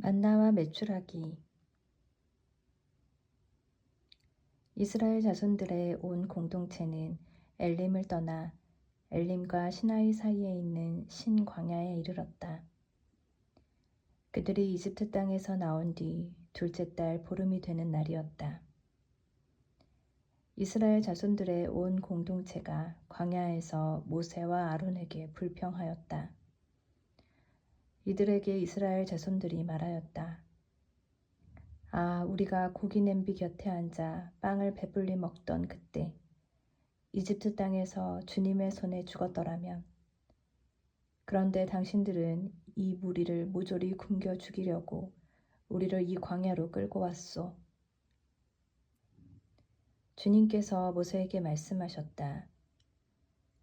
만나와 메추라기. 이스라엘 자손들의 온 공동체는 엘림을 떠나 엘림과 시나이 사이에 있는 신 광야에 이르렀다. 그들이 이집트 땅에서 나온 뒤 둘째 달 보름이 되는 날이었다. 이스라엘 자손들의 온 공동체가 광야에서 모세와 아론에게 불평하였다. 이들에게 이스라엘 자손들이 말하였다. 아, 우리가 고기 냄비 곁에 앉아 빵을 배불리 먹던 그때 이집트 땅에서 주님의 손에 죽었더라면. 그런데 당신들은 이 무리를 모조리 굶겨 죽이려고 우리를 이 광야로 끌고 왔소. 주님께서 모세에게 말씀하셨다.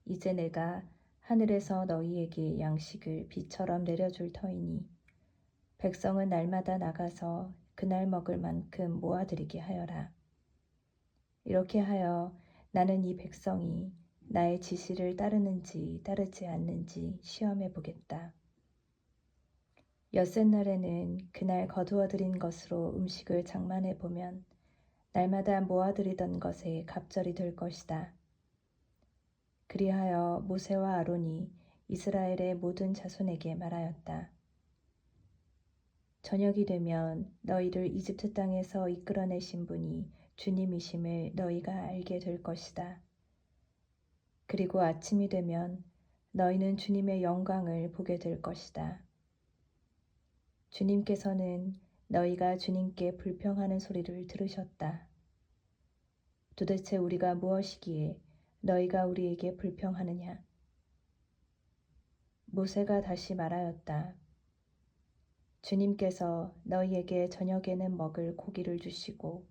이제 내가 하늘에서 너희에게 양식을 비처럼 내려줄 터이니 백성은 날마다 나가서 그날 먹을 만큼 모아들이게 하여라. 이렇게 하여 나는 이 백성이 나의 지시를 따르는지 따르지 않는지 시험해 보겠다. 엿새날에는 그날 거두어들인 것으로 음식을 장만해 보면 날마다 모아들이던 것에 갑절이 될 것이다. 그리하여 모세와 아론이 이스라엘의 모든 자손에게 말하였다. 저녁이 되면 너희를 이집트 땅에서 이끌어내신 분이 주님이심을 너희가 알게 될 것이다. 그리고 아침이 되면 너희는 주님의 영광을 보게 될 것이다. 주님께서는 너희가 주님께 불평하는 소리를 들으셨다. 도대체 우리가 무엇이기에 너희가 우리에게 불평하느냐? 모세가 다시 말하였다. 주님께서 너희에게 저녁에는 먹을 고기를 주시고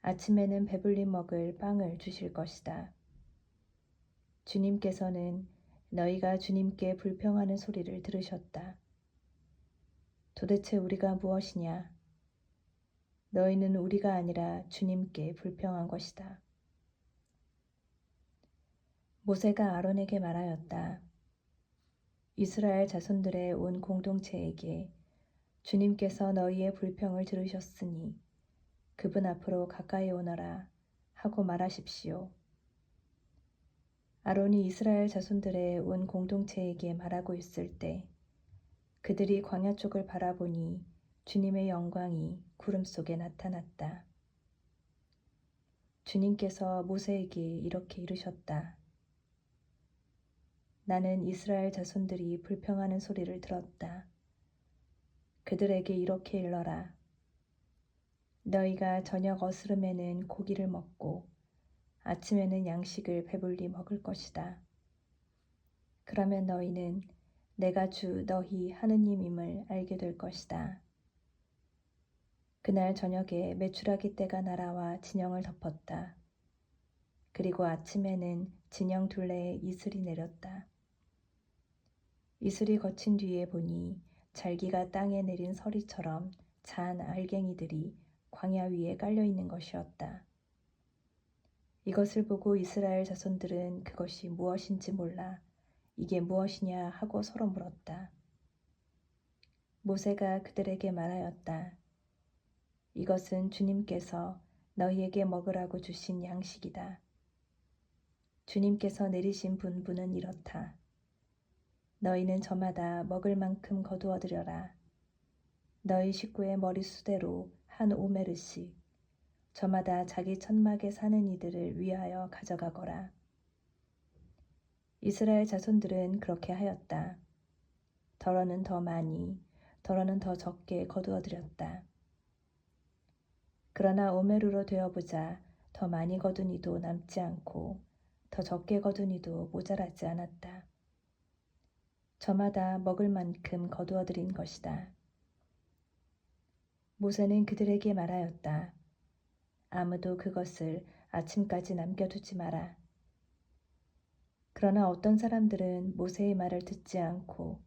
아침에는 배불리 먹을 빵을 주실 것이다. 주님께서는 너희가 주님께 불평하는 소리를 들으셨다. 도대체 우리가 무엇이냐? 너희는 우리가 아니라 주님께 불평한 것이다. 모세가 아론에게 말하였다. 이스라엘 자손들의 온 공동체에게 주님께서 너희의 불평을 들으셨으니 그분 앞으로 가까이 오너라 하고 말하십시오. 아론이 이스라엘 자손들의 온 공동체에게 말하고 있을 때 그들이 광야 쪽을 바라보니 주님의 영광이 구름 속에 나타났다. 주님께서 모세에게 이렇게 이르셨다. 나는 이스라엘 자손들이 불평하는 소리를 들었다. 그들에게 이렇게 일러라. 너희가 저녁 어스름에는 고기를 먹고 아침에는 양식을 배불리 먹을 것이다. 그러면 너희는 내가 주 너희 하느님임을 알게 될 것이다. 그날 저녁에 메추라기 떼가 날아와 진영을 덮었다. 그리고 아침에는 진영 둘레에 이슬이 내렸다. 이슬이 거친 뒤에 보니 잘기가 땅에 내린 서리처럼 자한 알갱이들이 광야 위에 깔려 있는 것이었다. 이것을 보고 이스라엘 자손들은 그것이 무엇인지 몰라 이게 무엇이냐 하고 서로 물었다. 모세가 그들에게 말하였다. 이것은 주님께서 너희에게 먹으라고 주신 양식이다. 주님께서 내리신 분부는 이렇다. 너희는 저마다 먹을 만큼 거두어들여라. 너희 식구의 머리수대로 한 오메르씩 저마다 자기 천막에 사는 이들을 위하여 가져가거라. 이스라엘 자손들은 그렇게 하였다. 더러는 더 많이, 더러는 더 적게 거두어들였다. 그러나 오메르로 되어보자 더 많이 거둔 이도 남지 않고 더 적게 거둔 이도 모자라지 않았다. 저마다 먹을 만큼 거두어들인 것이다. 모세는 그들에게 말하였다. 아무도 그것을 아침까지 남겨두지 마라. 그러나 어떤 사람들은 모세의 말을 듣지 않고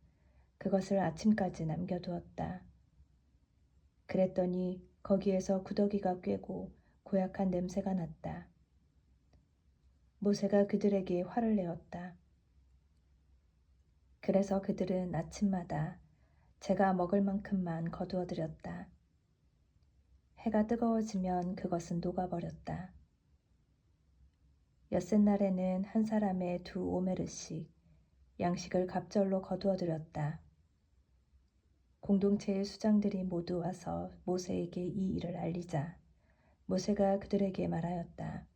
그것을 아침까지 남겨두었다. 그랬더니 거기에서 구더기가 꿰고 고약한 냄새가 났다. 모세가 그들에게 화를 내었다. 그래서 그들은 아침마다 제가 먹을 만큼만 거두어 드렸다. 해가 뜨거워지면 그것은 녹아버렸다. 엿새 날에는 한 사람의 2오메르씩 양식을 갑절로 거두어 드렸다. 공동체의 수장들이 모두 와서 모세에게 이 일을 알리자 모세가 그들에게 말하였다.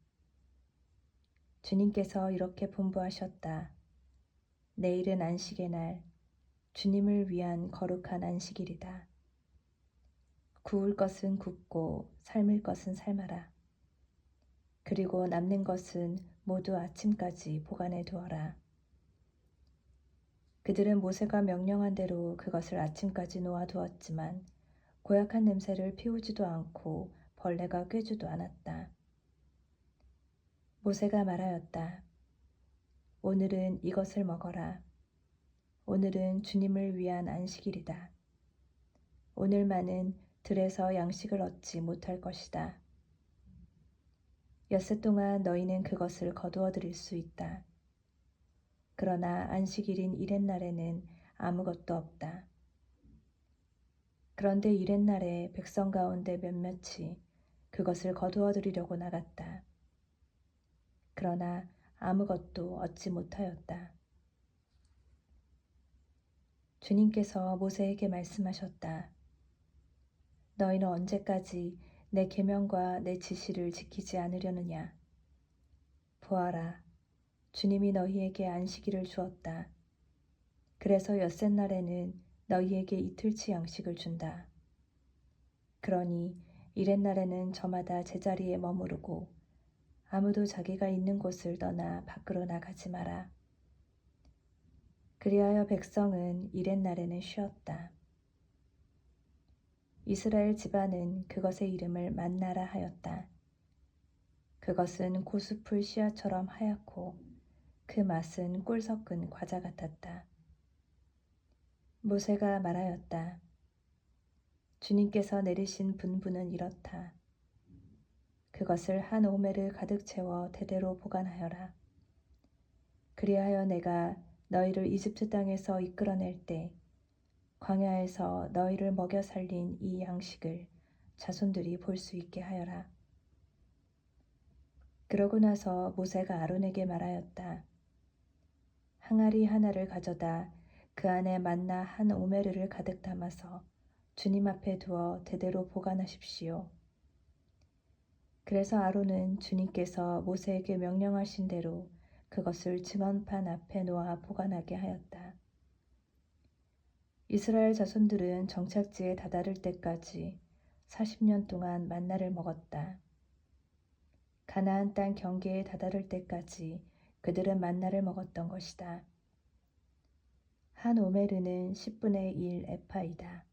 주님께서 이렇게 분부하셨다. 내일은 안식의 날, 주님을 위한 거룩한 안식일이다. 구울 것은 굽고 삶을 것은 삶아라. 그리고 남는 것은 모두 아침까지 보관해 두어라. 그들은 모세가 명령한 대로 그것을 아침까지 놓아두었지만 고약한 냄새를 피우지도 않고 벌레가 꿰지도 않았다. 모세가 말하였다. 오늘은 이것을 먹어라. 오늘은 주님을 위한 안식일이다. 오늘만은 들에서 양식을 얻지 못할 것이다. 엿새 동안 너희는 그것을 거두어 드릴 수 있다. 그러나 안식일인 이렛날에는 아무것도 없다. 그런데 이렛날에 백성 가운데 몇몇이 그것을 거두어 드리려고 나갔다. 그러나 아무것도 얻지 못하였다. 주님께서 모세에게 말씀하셨다. 너희는 언제까지 내 계명과 내 지시를 지키지 않으려느냐? 보아라, 주님이 너희에게 안식일을 주었다. 그래서 엿새 날에는 너희에게 이틀치 양식을 준다. 그러니 이렛날에는 저마다 제자리에 머무르고 아무도 자기가 있는 곳을 떠나 밖으로 나가지 마라. 그리하여 백성은 이렛날에는 쉬었다. 이스라엘 집안은 그것의 이름을 만나라 하였다. 그것은 고수풀 씨앗처럼 하얗고 그 맛은 꿀 섞은 과자 같았다. 모세가 말하였다. 주님께서 내리신 분부는 이렇다. 그것을 한 오멜을 가득 채워 대대로 보관하여라. 그리하여 내가 너희를 이집트 땅에서 이끌어낼 때 광야에서 너희를 먹여 살린 이 양식을 자손들이 볼 수 있게 하여라. 그러고 나서 모세가 아론에게 말하였다. 항아리 하나를 가져다 그 안에 만나 한 오메르를 가득 담아서 주님 앞에 두어 대대로 보관하십시오. 그래서 아론은 주님께서 모세에게 명령하신 대로 그것을 증언판 앞에 놓아 보관하게 하였다. 이스라엘 자손들은 정착지에 다다를 때까지 40년 동안 만나를 먹었다. 가나안 땅 경계에 다다를 때까지 그들은 만나를 먹었던 것이다. 한 오메르는 10분의 1 에파이다.